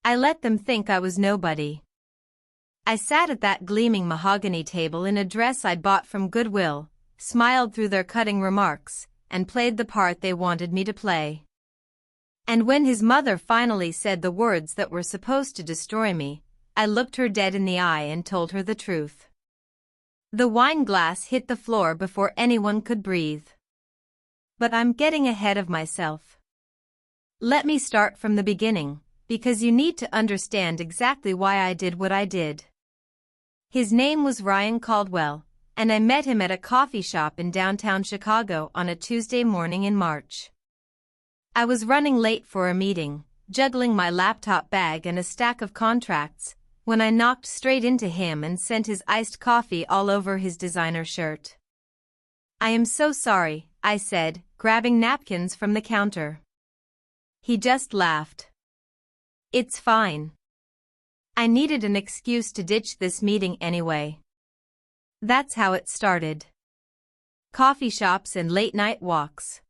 I let them think I was nobody. I sat at that gleaming mahogany table in a dress I'd bought from Goodwill, smiled through their cutting remarks, and played the part they wanted me to play. And when his mother finally said the words that were supposed to destroy me, I looked her dead in the eye and told her the truth. The wine glass hit the floor before anyone could breathe. But I'm getting ahead of myself. Let me start from the beginning, because you need to understand exactly why I did what I did. His name was Ryan Caldwell, and I met him at a coffee shop in downtown Chicago on a Tuesday morning in March. I was running late for a meeting, juggling my laptop bag and a stack of contracts, when I knocked straight into him and sent his iced coffee all over his designer shirt. "I am so sorry," I said, grabbing napkins from the counter. He just laughed. "It's fine. I needed an excuse to ditch this meeting anyway." That's how it started. Coffee shops and late-night walks.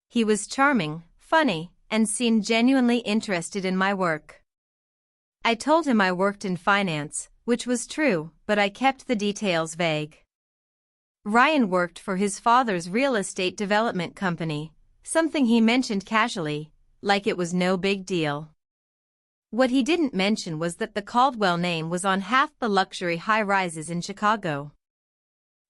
He was charming, funny, and seemed genuinely interested in my work. I told him I worked in finance, which was true, but I kept the details vague. Ryan worked for his father's real estate development company, something he mentioned casually, like it was no big deal. What he didn't mention was that the Caldwell name was on half the luxury high-rises in Chicago.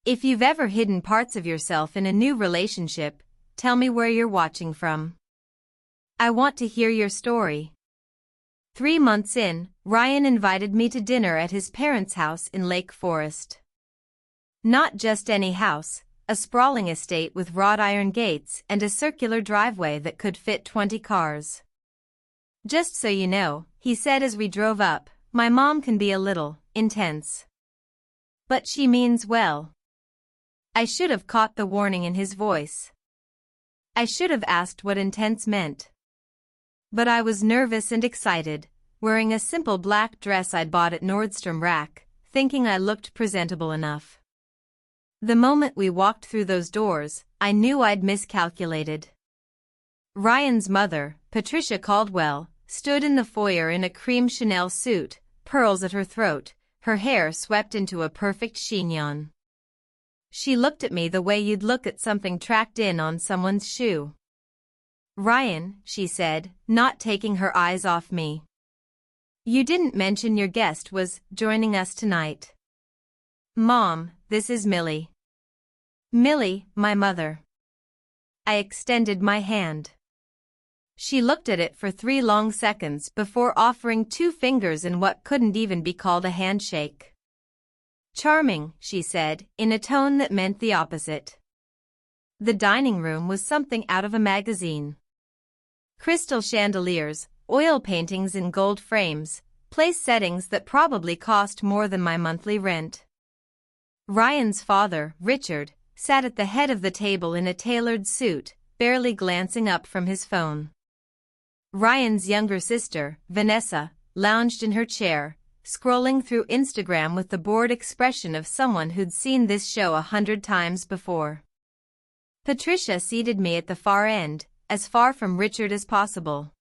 If you've ever hidden parts of yourself in a new relationship, tell me where you're watching from. I want to hear your story. 3 months in, Ryan invited me to dinner at his parents' house in Lake Forest. Not just any house, a sprawling estate with wrought iron gates and a circular driveway that could fit 20 cars. "Just so you know," he said as we drove up, "my mom can be a little intense. But she means well." I should have caught the warning in his voice. I should have asked what intense meant. But I was nervous and excited, wearing a simple black dress I'd bought at Nordstrom Rack, thinking I looked presentable enough. The moment we walked through those doors, I knew I'd miscalculated. Ryan's mother, Patricia Caldwell, stood in the foyer in a cream Chanel suit, pearls at her throat, her hair swept into a perfect chignon. She looked at me the way you'd look at something tracked in on someone's shoe. "Ryan," she said, not taking her eyes off me. "You didn't mention your guest was joining us tonight." "Mom, this is Millie." "Millie, my mother." I extended my hand. She looked at it for 3 long seconds before offering 2 fingers in what couldn't even be called a handshake. "Charming," she said, in a tone that meant the opposite. The dining room was something out of a magazine. Crystal chandeliers, oil paintings in gold frames, place settings that probably cost more than my monthly rent. Ryan's father, Richard, sat at the head of the table in a tailored suit, barely glancing up from his phone. Ryan's younger sister, Vanessa, lounged in her chair, scrolling through Instagram with the bored expression of someone who'd seen this show 100 times before. Patricia seated me at the far end, as far from Richard as possible.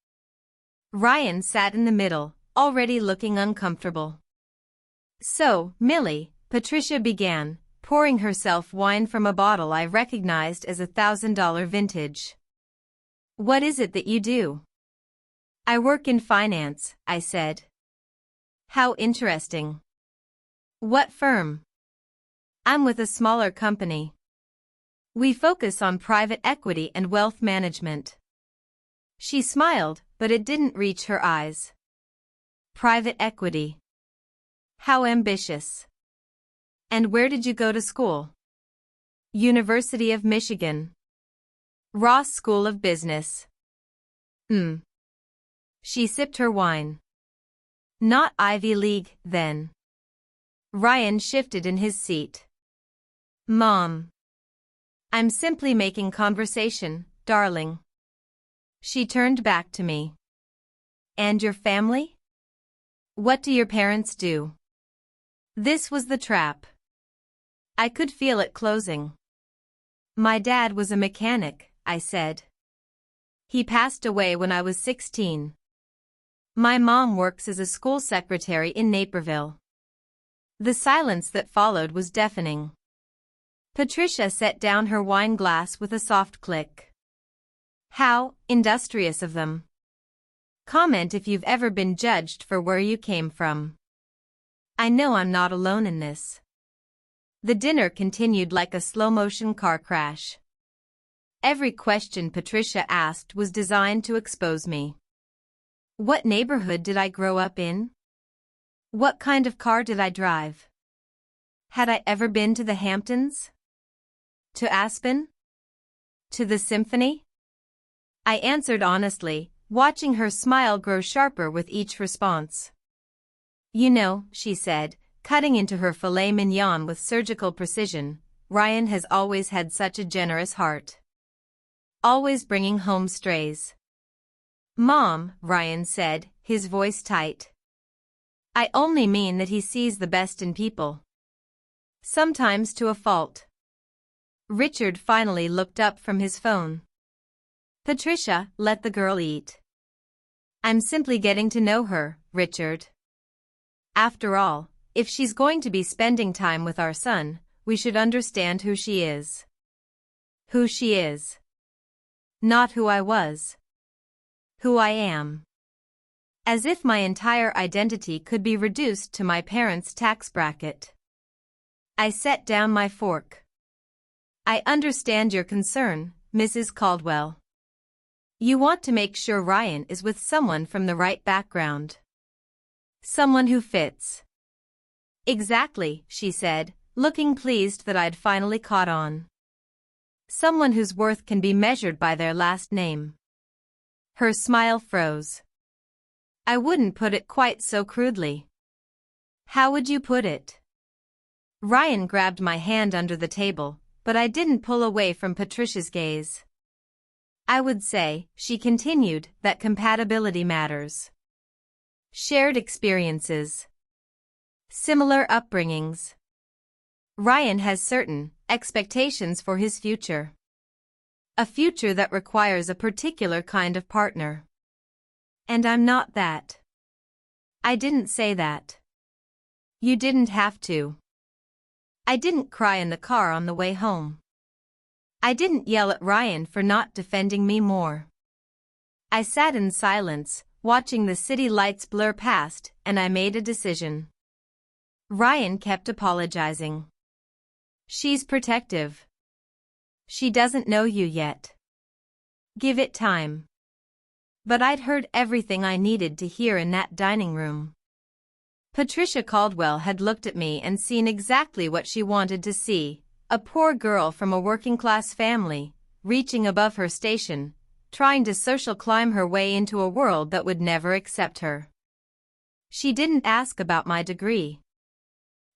Ryan sat in the middle, already looking uncomfortable. "So, Millie," Patricia began, pouring herself wine from a bottle I recognized as $1,000 vintage. "What is it that you do?" "I work in finance," I said. "How interesting. What firm?" "I'm with a smaller company. We focus on private equity and wealth management." She smiled, but it didn't reach her eyes. "Private equity. How ambitious. And where did you go to school?" "University of Michigan. Ross School of Business." She sipped her wine. "Not Ivy League, then." Ryan shifted in his seat. "Mom. I'm simply making conversation, darling." She turned back to me. "And your family? What do your parents do?" This was the trap. I could feel it closing. "My dad was a mechanic," I said. "He passed away when I was 16. My mom works as a school secretary in Naperville. The silence that followed was deafening. Patricia set down her wine glass with a soft click. How industrious of them. Comment if you've ever been judged for where you came from. I know I'm not alone in this. The dinner continued like a slow-motion car crash. Every question Patricia asked was designed to expose me. What neighborhood did I grow up in? What kind of car did I drive? Had I ever been to the Hamptons? To Aspen? To the Symphony? I answered honestly, watching her smile grow sharper with each response. You know, she said, cutting into her filet mignon with surgical precision, Ryan has always had such a generous heart. Always bringing home strays. Mom, Ryan said, his voice tight. I only mean that he sees the best in people. Sometimes to a fault. Richard finally looked up from his phone. Patricia, let the girl eat. I'm simply getting to know her, Richard. After all, if she's going to be spending time with our son, we should understand who she is. Who she is. Not who I was. Who I am. As if my entire identity could be reduced to my parents' tax bracket. I set down my fork. I understand your concern, Mrs. Caldwell. You want to make sure Ryan is with someone from the right background. Someone who fits. Exactly, she said, looking pleased that I'd finally caught on. Someone whose worth can be measured by their last name. Her smile froze. I wouldn't put it quite so crudely. How would you put it? Ryan grabbed my hand under the table, but I didn't pull away from Patricia's gaze. I would say, she continued, that compatibility matters. Shared experiences. Similar upbringings. Ryan has certain expectations for his future. A future that requires a particular kind of partner. And I'm not that. I didn't say that. You didn't have to. I didn't cry in the car on the way home. I didn't yell at Ryan for not defending me more. I sat in silence, watching the city lights blur past, and I made a decision. Ryan kept apologizing. She's protective. She doesn't know you yet. Give it time. But I'd heard everything I needed to hear in that dining room. Patricia Caldwell had looked at me and seen exactly what she wanted to see, a poor girl from a working-class family, reaching above her station, trying to social climb her way into a world that would never accept her. She didn't ask about my degree.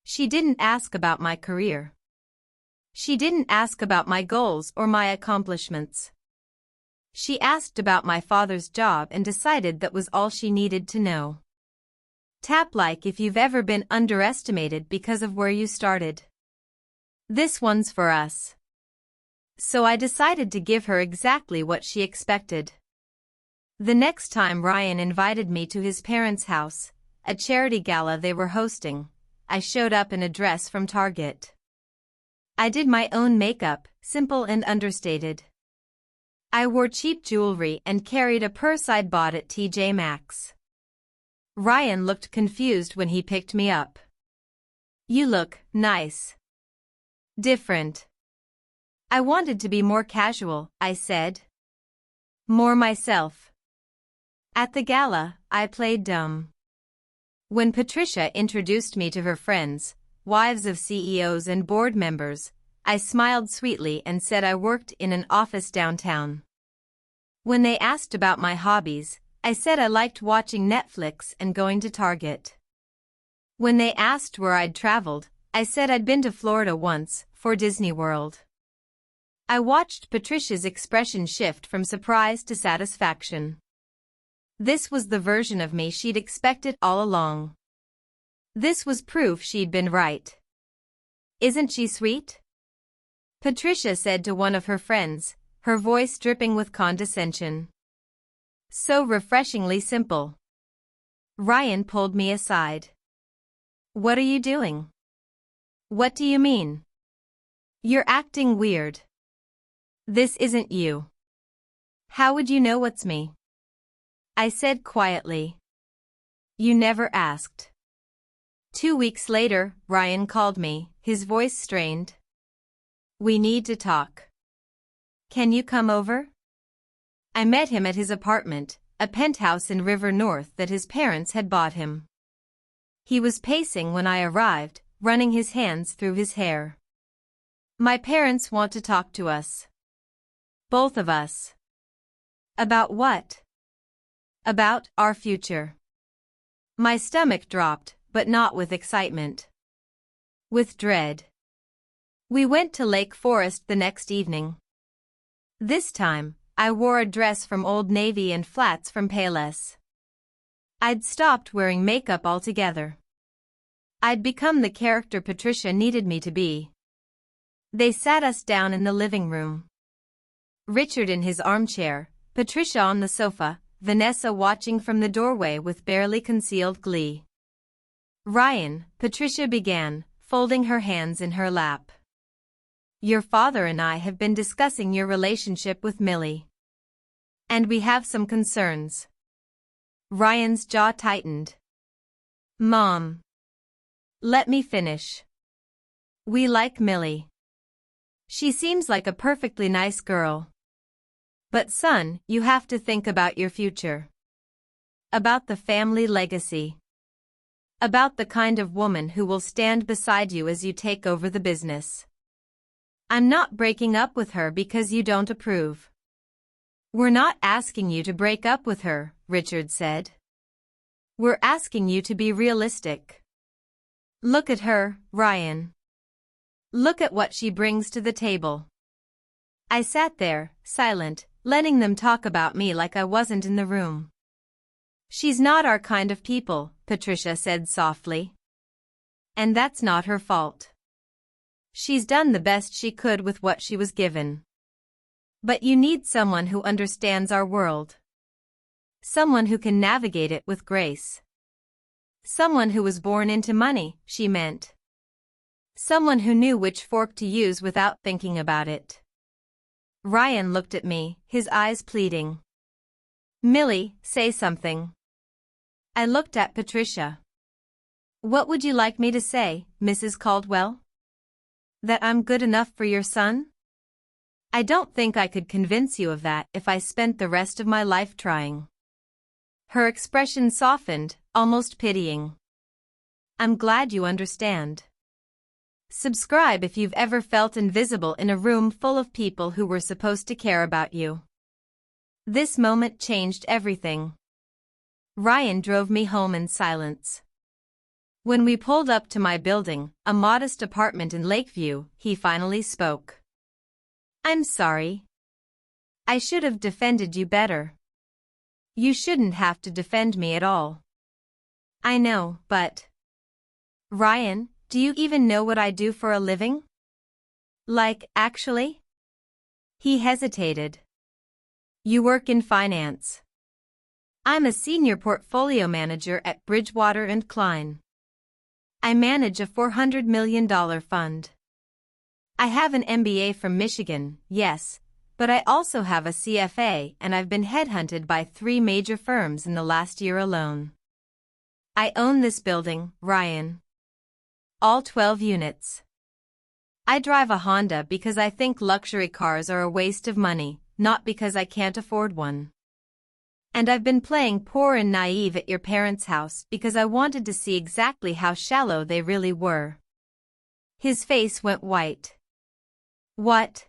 She didn't ask about my career. She didn't ask about my goals or my accomplishments. She asked about my father's job and decided that was all she needed to know. Tap like if you've ever been underestimated because of where you started. This one's for us. So I decided to give her exactly what she expected. The next time Ryan invited me to his parents' house, a charity gala they were hosting, I showed up in a dress from Target. I did my own makeup, simple and understated. I wore cheap jewelry and carried a purse I'd bought at TJ Maxx. Ryan looked confused when he picked me up. You look nice. Different. I wanted to be more casual, I said. More myself. At the gala, I played dumb. When Patricia introduced me to her friends, wives of CEOs and board members, I smiled sweetly and said I worked in an office downtown. When they asked about my hobbies, I said I liked watching Netflix and going to Target. When they asked where I'd traveled, I said I'd been to Florida once, for Disney World. I watched Patricia's expression shift from surprise to satisfaction. This was the version of me she'd expected all along. This was proof she'd been right. Isn't she sweet? Patricia said to one of her friends, her voice dripping with condescension. So refreshingly simple. Ryan pulled me aside. What are you doing? What do you mean? You're acting weird. This isn't you. How would you know what's me? I said quietly. You never asked. 2 weeks later, Ryan called me, his voice strained. We need to talk. Can you come over? I met him at his apartment, a penthouse in River North that his parents had bought him. He was pacing when I arrived, running his hands through his hair. My parents want to talk to us. Both of us. About what? About our future. My stomach dropped, but not with excitement. With dread. We went to Lake Forest the next evening. This time, I wore a dress from Old Navy and flats from Payless. I'd stopped wearing makeup altogether. I'd become the character Patricia needed me to be. They sat us down in the living room. Richard in his armchair, Patricia on the sofa, Vanessa watching from the doorway with barely concealed glee. Ryan, Patricia began, folding her hands in her lap. Your father and I have been discussing your relationship with Millie. And we have some concerns. Ryan's jaw tightened. Mom. Let me finish. We like Millie. She seems like a perfectly nice girl. But son, you have to think about your future. About the family legacy. About the kind of woman who will stand beside you as you take over the business. I'm not breaking up with her because you don't approve. We're not asking you to break up with her, Richard said. We're asking you to be realistic. Look at her, Ryan. Look at what she brings to the table. I sat there, silent, letting them talk about me like I wasn't in the room. She's not our kind of people, Patricia said softly. And that's not her fault. She's done the best she could with what she was given. But you need someone who understands our world. Someone who can navigate it with grace. Someone who was born into money, she meant. Someone who knew which fork to use without thinking about it. Ryan looked at me, his eyes pleading. Millie, say something. I looked at Patricia. What would you like me to say, Mrs. Caldwell? That I'm good enough for your son? I don't think I could convince you of that if I spent the rest of my life trying. Her expression softened, almost pitying. I'm glad you understand. Subscribe if you've ever felt invisible in a room full of people who were supposed to care about you. This moment changed everything. Ryan drove me home in silence. When we pulled up to my building, a modest apartment in Lakeview, he finally spoke. I'm sorry. I should have defended you better. You shouldn't have to defend me at all. I know, but... Ryan, do you even know what I do for a living? Like, actually? He hesitated. You work in finance. I'm a senior portfolio manager at Bridgewater and Klein. I manage a $400 million fund. I have an MBA from Michigan, yes, but I also have a CFA and I've been headhunted by 3 major firms in the last year alone. I own this building, Ryan. All 12 units. I drive a Honda because I think luxury cars are a waste of money, not because I can't afford one. And I've been playing poor and naive at your parents' house because I wanted to see exactly how shallow they really were. His face went white. What?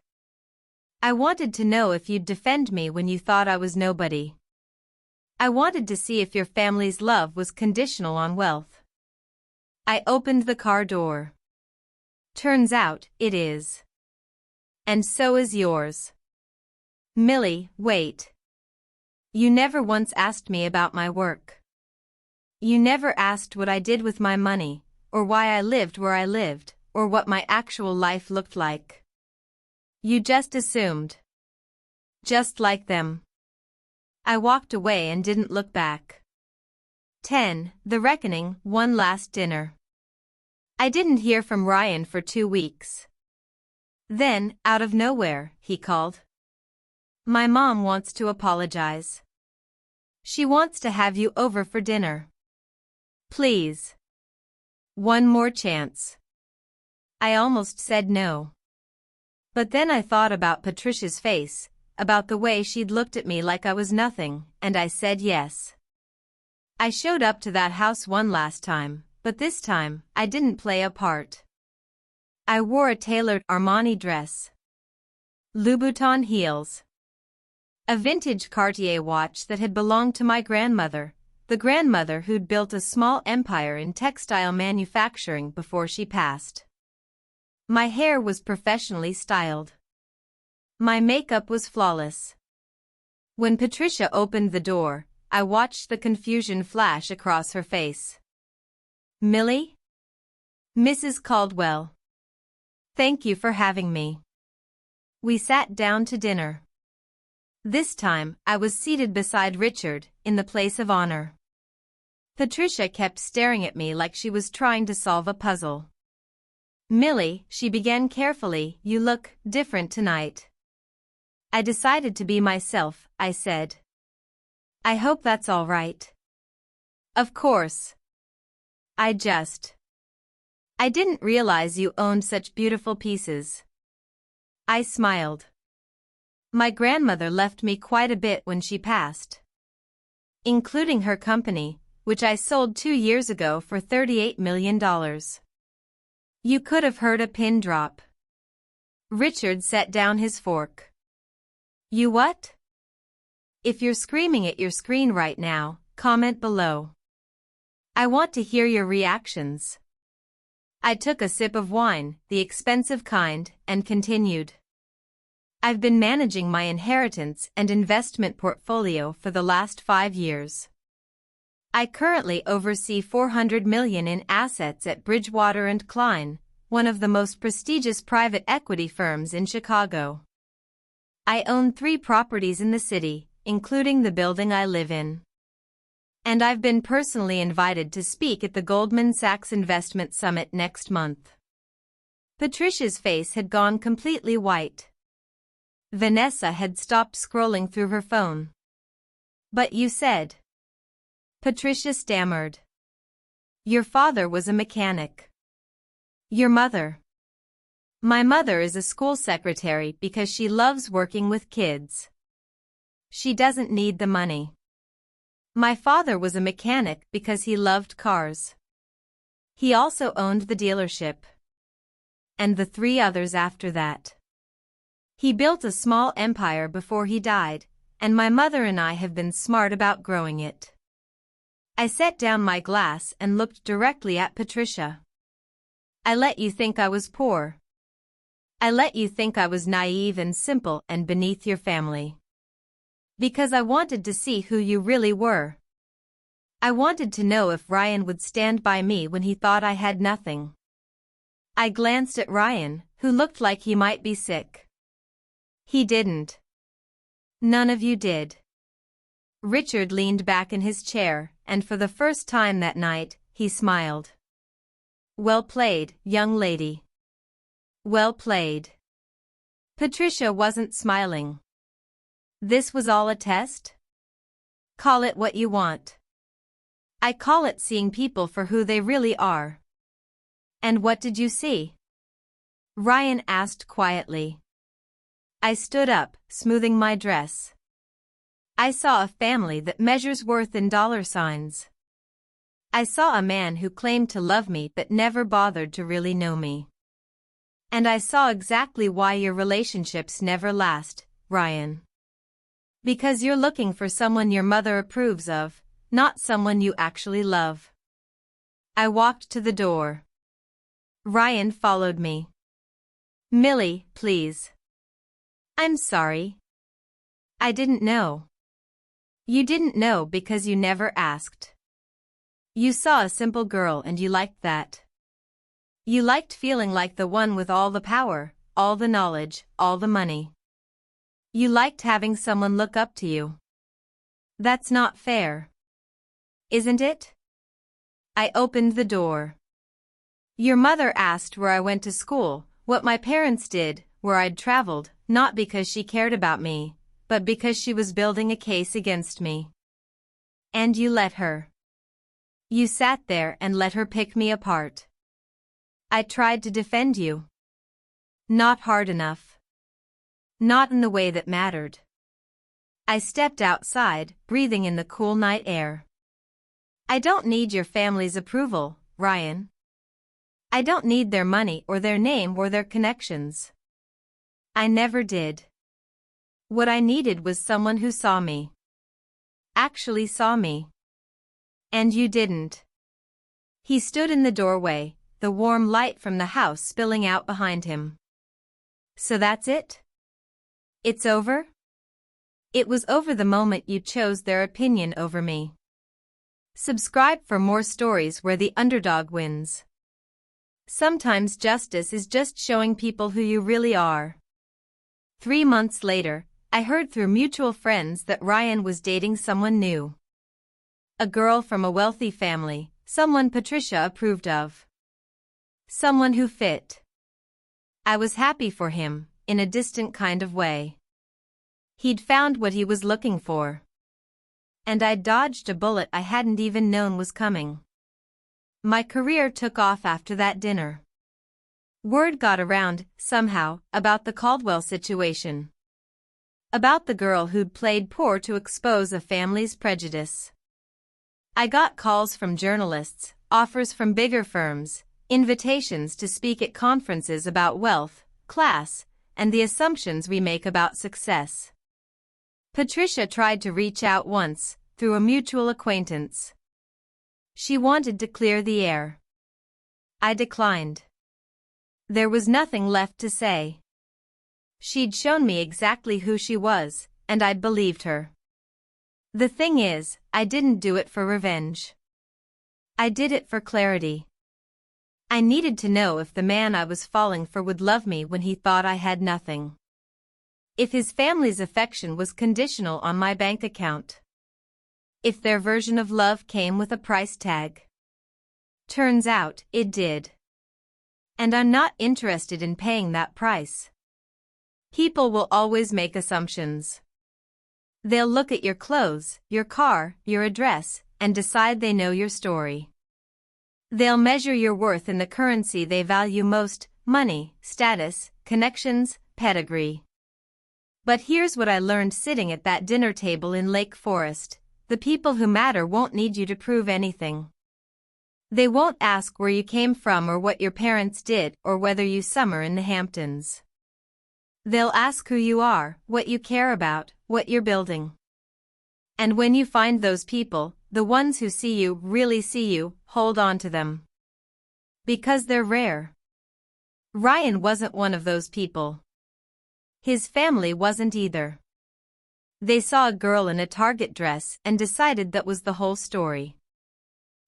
I wanted to know if you'd defend me when you thought I was nobody. I wanted to see if your family's love was conditional on wealth. I opened the car door. Turns out, it is. And so is yours. Millie, wait. You never once asked me about my work. You never asked what I did with my money, or why I lived where I lived, or what my actual life looked like. You just assumed. Just like them. I walked away and didn't look back. 10. The Reckoning, One Last Dinner. I didn't hear from Ryan for 2 weeks. Then, out of nowhere, he called. My mom wants to apologize. She wants to have you over for dinner. Please. One more chance. I almost said no. But then I thought about Patricia's face, about the way she'd looked at me like I was nothing, and I said yes. I showed up to that house one last time, but this time, I didn't play a part. I wore a tailored Armani dress, Louboutin heels, a vintage Cartier watch that had belonged to my grandmother, the grandmother who'd built a small empire in textile manufacturing before she passed. My hair was professionally styled. My makeup was flawless. When Patricia opened the door, I watched the confusion flash across her face. Millie? Mrs. Caldwell. Thank you for having me. We sat down to dinner. This time, I was seated beside Richard, in the place of honor. Patricia kept staring at me like she was trying to solve a puzzle. Millie, she began carefully, you look different tonight. I decided to be myself, I said. I hope that's all right. Of course. I didn't realize you owned such beautiful pieces. I smiled. My grandmother left me quite a bit when she passed. Including her company, which I sold 2 years ago for $38 million. You could have heard a pin drop. Richard set down his fork. You what? If you're screaming at your screen right now, comment below. I want to hear your reactions. I took a sip of wine, the expensive kind, and continued. I've been managing my inheritance and investment portfolio for the last 5 years. I currently oversee $400 million in assets at Bridgewater & Kline, one of the most prestigious private equity firms in Chicago. I own 3 properties in the city, including the building I live in. And I've been personally invited to speak at the Goldman Sachs Investment Summit next month. Patricia's face had gone completely white. Vanessa had stopped scrolling through her phone. But you said. Patricia stammered. Your father was a mechanic. Your mother. My mother is a school secretary because she loves working with kids. She doesn't need the money. My father was a mechanic because he loved cars. He also owned the dealership. And the 3 others after that. He built a small empire before he died, and my mother and I have been smart about growing it. I set down my glass and looked directly at Patricia. I let you think I was poor. I let you think I was naive and simple and beneath your family. Because I wanted to see who you really were. I wanted to know if Ryan would stand by me when he thought I had nothing. I glanced at Ryan, who looked like he might be sick. He didn't. None of you did. Richard leaned back in his chair, and for the first time that night, he smiled. Well played, young lady. Well played. Patricia wasn't smiling. This was all a test? Call it what you want. I call it seeing people for who they really are. And what did you see? Ryan asked quietly. I stood up, smoothing my dress. I saw a family that measures worth in dollar signs. I saw a man who claimed to love me but never bothered to really know me. And I saw exactly why your relationships never last, Ryan. Because you're looking for someone your mother approves of, not someone you actually love. I walked to the door. Ryan followed me. Millie, please. I'm sorry. I didn't know. You didn't know because you never asked. You saw a simple girl and you liked that. You liked feeling like the one with all the power, all the knowledge, all the money. You liked having someone look up to you. That's not fair. isn't it? I opened the door. Your mother asked where I went to school, what my parents did, where I'd traveled, not because she cared about me, but because she was building a case against me. And you let her. You sat there and let her pick me apart. I tried to defend you. Not hard enough. Not in the way that mattered. I stepped outside, breathing in the cool night air. I don't need your family's approval, Ryan. I don't need their money or their name or their connections. I never did. What I needed was someone who saw me. Actually saw me. And you didn't. He stood in the doorway, the warm light from the house spilling out behind him. So that's it? It's over? It was over the moment you chose their opinion over me. Subscribe for more stories where the underdog wins. Sometimes justice is just showing people who you really are. 3 months later, I heard through mutual friends that Ryan was dating someone new. A girl from a wealthy family, someone Patricia approved of. Someone who fit. I was happy for him, in a distant kind of way. He'd found what he was looking for. And I'd dodged a bullet I hadn't even known was coming. My career took off after that dinner. Word got around, somehow, about the Caldwell situation. About the girl who'd played poor to expose a family's prejudice. I got calls from journalists, offers from bigger firms, invitations to speak at conferences about wealth, class, and the assumptions we make about success. Patricia tried to reach out once, through a mutual acquaintance. She wanted to clear the air. I declined. There was nothing left to say. She'd shown me exactly who she was, and I'd believed her. The thing is, I didn't do it for revenge. I did it for clarity. I needed to know if the man I was falling for would love me when he thought I had nothing. If his family's affection was conditional on my bank account. If their version of love came with a price tag. Turns out, it did. And I'm not interested in paying that price. People will always make assumptions. They'll look at your clothes, your car, your address, and decide they know your story. They'll measure your worth in the currency they value most, money, status, connections, pedigree. But here's what I learned sitting at that dinner table in Lake Forest. The people who matter won't need you to prove anything. They won't ask where you came from or what your parents did or whether you summer in the Hamptons. They'll ask who you are, what you care about, what you're building. And when you find those people, the ones who see you really see you, hold on to them. Because they're rare. Ryan wasn't one of those people. His family wasn't either. They saw a girl in a Target dress and decided that was the whole story.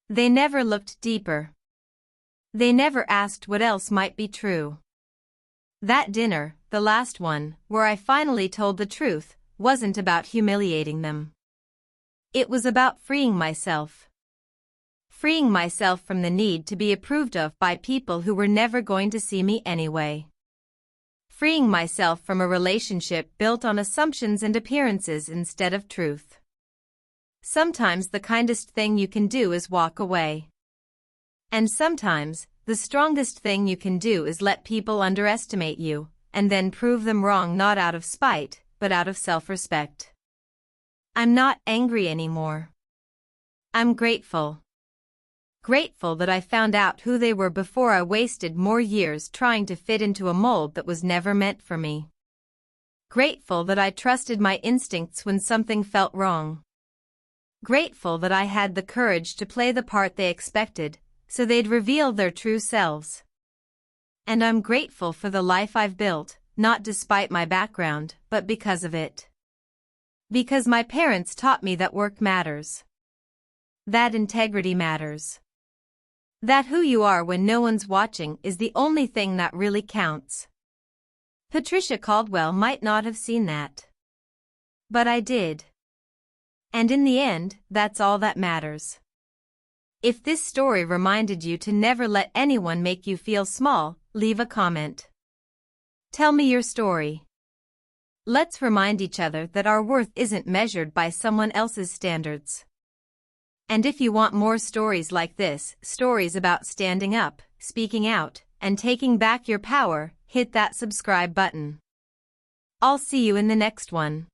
They never looked deeper. They never asked what else might be true. That dinner, the last one, where I finally told the truth, wasn't about humiliating them. It was about freeing myself. Freeing myself from the need to be approved of by people who were never going to see me anyway. Freeing myself from a relationship built on assumptions and appearances instead of truth. Sometimes the kindest thing you can do is walk away. And sometimes, the strongest thing you can do is let people underestimate you, and then prove them wrong not out of spite, but out of self-respect. I'm not angry anymore. I'm grateful. Grateful that I found out who they were before I wasted more years trying to fit into a mold that was never meant for me. Grateful that I trusted my instincts when something felt wrong. Grateful that I had the courage to play the part they expected, so they'd reveal their true selves. And I'm grateful for the life I've built, not despite my background, but because of it. Because my parents taught me that work matters. That integrity matters. That who you are when no one's watching is the only thing that really counts. Patricia Caldwell might not have seen that. But I did. And in the end, that's all that matters. If this story reminded you to never let anyone make you feel small, leave a comment. Tell me your story. Let's remind each other that our worth isn't measured by someone else's standards. And if you want more stories like this, stories about standing up, speaking out, and taking back your power, hit that subscribe button. I'll see you in the next one.